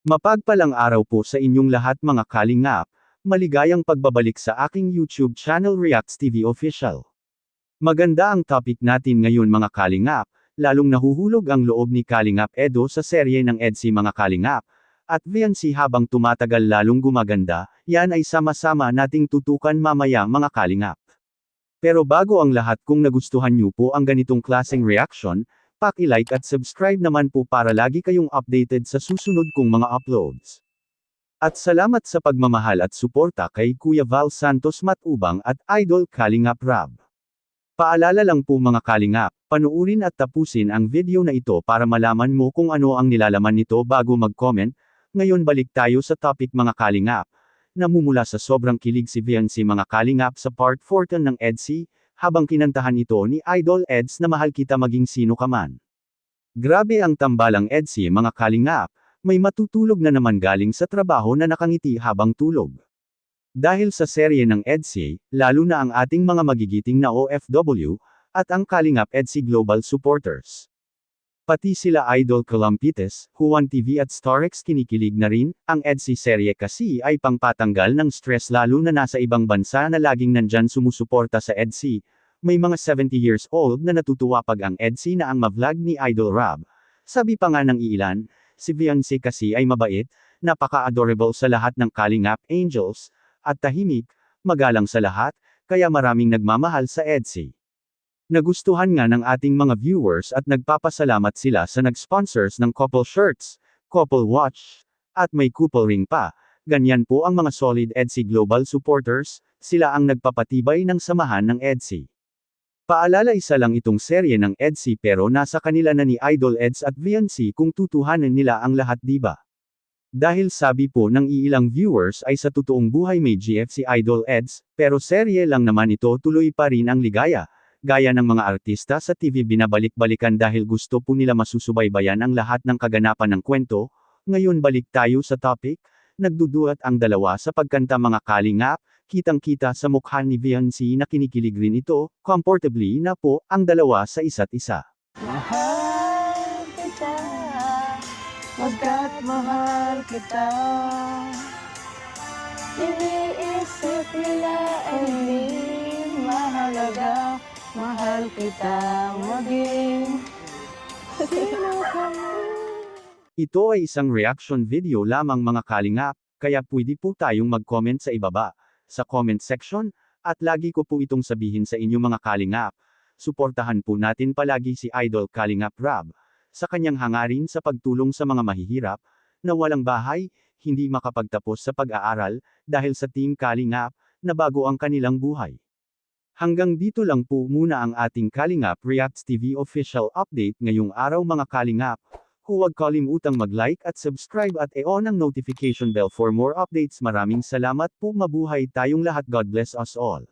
Mapagpalang araw po sa inyong lahat mga kalingap, maligayang pagbabalik sa aking YouTube channel Reacts TV Official. Maganda ang topic natin ngayon mga kalingap, lalong nahuhulog ang loob ni Kalingap Edo sa serye ng EDSI mga kalingap, at VNC habang tumatagal lalong gumaganda, yan ay sama-sama nating tutukan mamaya mga kalingap. Pero bago ang lahat kung nagustuhan niyo po ang ganitong klaseng reaction, paki-like at subscribe naman po para lagi kayong updated sa susunod kong mga uploads. At salamat sa pagmamahal at suporta kay Kuya Val Santos Matubang at Idol Kalingap Rab. Paalala lang po mga kalingap, panuurin at tapusin ang video na ito para malaman mo kung ano ang nilalaman nito bago mag-comment. Ngayon balik tayo sa topic mga kalingap. Namumula sa sobrang kilig si VNC mga kalingap sa part 14 ng EDSI, habang kinantahan ito ni Idol Eds na mahal kita maging sino ka man. Grabe ang tambalang EDSI mga kalingap, may matutulog na naman galing sa trabaho na nakangiti habang tulog. Dahil sa serye ng EDSI, lalo na ang ating mga magigiting na OFW, at ang Kalingap EDSI Global Supporters. Pati sila Idol Kalampites, Juan TV at Starex kinikilig na rin, ang EDSI serye kasi ay pangpatanggal ng stress lalo na nasa ibang bansa na laging nandyan sumusuporta sa EDSI. May mga 70 years old na natutuwa pag ang EDSI na ang ma-vlog ni Idol Rob. Sabi pa nga ng ilan, si VNC kasi ay mabait, napaka-adorable sa lahat ng Kalingap Angels, at tahimik, magalang sa lahat, kaya maraming nagmamahal sa EDSI. Nagustuhan nga ng ating mga viewers at nagpapasalamat sila sa nag-sponsors ng couple shirts, couple watch, at may couple ring pa. Ganyan po ang mga solid EDSI Global Supporters, sila ang nagpapatibay ng samahan ng EDSI. Paalala isa lang itong serye ng EDSI pero nasa kanila na ni Idol Eds at VNC kung tutuhanan nila ang lahat diba? Dahil sabi po ng iilang viewers ay sa totoong buhay may GF si Idol Eds, pero serye lang naman ito tuloy pa rin ang ligaya. Gaya ng mga artista sa TV binabalik-balikan dahil gusto po nila masusubaybayan ang lahat ng kaganapan ng kwento. Ngayon balik tayo sa topic, nagduduat ang dalawa sa pagkanta mga kalingap, kitang-kita sa mukha ni VNC na kinikilig rin ito, comfortably na po, ang dalawa sa isa't isa. Mahal kita, pagkat mahal kita. Iniisip nila ay di mahalaga. Mahal kita maging sino ka man. Ito ay isang reaction video lamang mga kalingap, kaya pwede po tayong mag-comment sa ibaba, sa comment section, at lagi ko po itong sabihin sa inyo mga kalingap. Suportahan po natin palagi si Idol Kalingap Rab, sa kanyang hangarin sa pagtulong sa mga mahihirap, na walang bahay, hindi makapagtapos sa pag-aaral, dahil sa Team Kalingap, na bago ang kanilang buhay. Hanggang dito lang po muna ang ating Kalingap Reacts TV official update ngayong araw mga kalingap. Huwag kalimutang mag-like at subscribe at i-on ang notification bell for more updates. Maraming salamat po, mabuhay tayong lahat. God bless us all.